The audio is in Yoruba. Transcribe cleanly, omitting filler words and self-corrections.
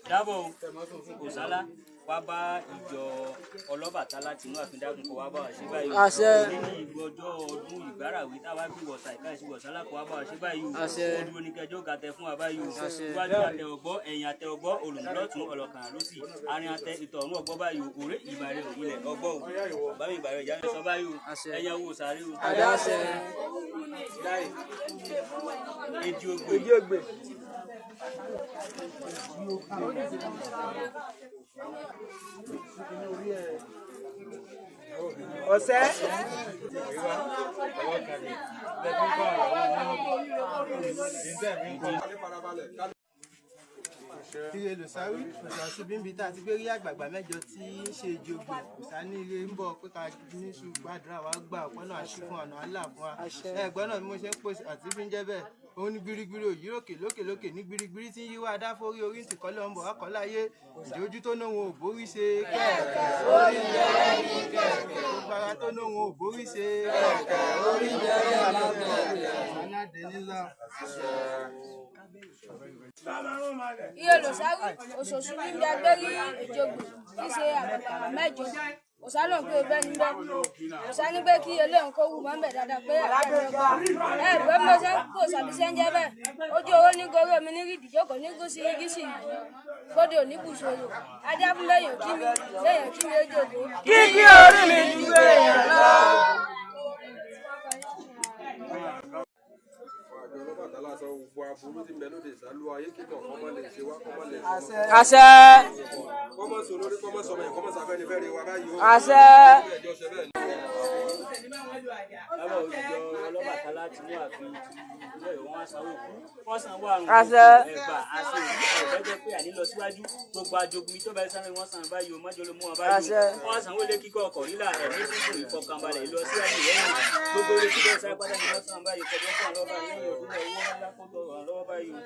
Dábọ̀ Òsálá wá bá ìjọ Ọlọ́bàtálá tìǹú àfindàgùn kó wá bá wa ṣe báyìí. Nínú ìgbọ́jọ́ ọdún ìgbárawí táwa bí wọ̀sà ìkáyèsí Òsálá kó wá bá wa ṣe báyìí o. Olúwo ní kẹjọ́ gàtẹ fún wa báyìí o. Iwájú àtẹ ọgbọ́, ẹ̀yìn àtẹ ọgbọ́, olùmúlọ́tún ọlọ́kàn lósì. Àárín àtẹ ìtọ̀ ọ̀run ọgbọ́ báyìí o. Òré ìbàrẹ̀ ilẹ̀ ọgbọ́ o. Bámi ìbàrẹ̀ ìjà sọ báyìí o. Ẹ̀yà owó sáré o. Èdí ògbè. Ọ̀sẹ̀. Ire Lòsáwí òṣàṣù bímbi tá a ti gbé rí àgbààgbà mẹ́jọ tí ń ṣe ìjògbè òṣà ní ire ń bọ̀ pé ká ní ṣùgbàdúrà wa gbà ọ̀pọ̀ náà ṣí fún ọ̀nà àlà fún wa. Ẹ̀gbọ́n náà bí mo ṣe ń pèsè àti bí ń jẹ́ bẹ́ẹ̀ òun ní gbirigbiri òyì lókè ní gbirigbiri tí ń yíwá adáfórí orí ìtìkọ́lé ọ̀nbọ̀ akọ́láyé ìdójú tó náà wọn ò borí ṣe kẹ̀kẹ́ orí jẹ́rẹ́ ní kẹ̀kẹ́ gbogbo ara tó náà wọn ò borí ṣe kẹ̀kẹ́ orí jẹ́rẹ́ ní Ire Lòsáwí òṣòṣù bímbi agbérí ìjògbè tí ṣe àgbàgbà mẹ́jọ. Òsá náà pé bẹ́ẹ̀ ni bẹ́ẹ̀. Òsá ní pé kí eléyìí kó wù mọ́ ń bẹ̀ dáadáa pé ẹ̀gbẹ́ mo ṣe ń kó ṣàbíṣẹ́ ń jẹ́ bẹ́ẹ̀. Ojú owó ní gorí omi ní rídìí jókòó ní gúúsì gíṣì gbódò òní bùṣòro. Adé fún lẹ́yìn kí mi ó jòkó. Kíkí orí mi ju èèyàn lọ. Àṣẹ. Àṣẹ. Ọlọ́bàtálá tìǹú àfin ìlú wọn sanwó wọ́n sanwó àrùn ẹ̀bà àṣẹ ìgbẹ́jẹ́ pé àní lọ síwájú gbogbo ajogun tó bá sáré wọ́n san báyìí o mọ́jọ́ ló mú wọn báyìí wọ́n sanwó lé kíkọ́ ọkọ̀ nílà ẹ̀mí sísè ìfọkànbalẹ̀ ìlọ síwájú lẹ́yìn gbogbo ilé tí bẹ́ẹ̀ sáré pátá ni wọ́n san báyìí kọjá fún ọlọ́ba lẹ́yìn ọdún owó ńlá kó tọrọ àlọ́wọ́ báyìí o.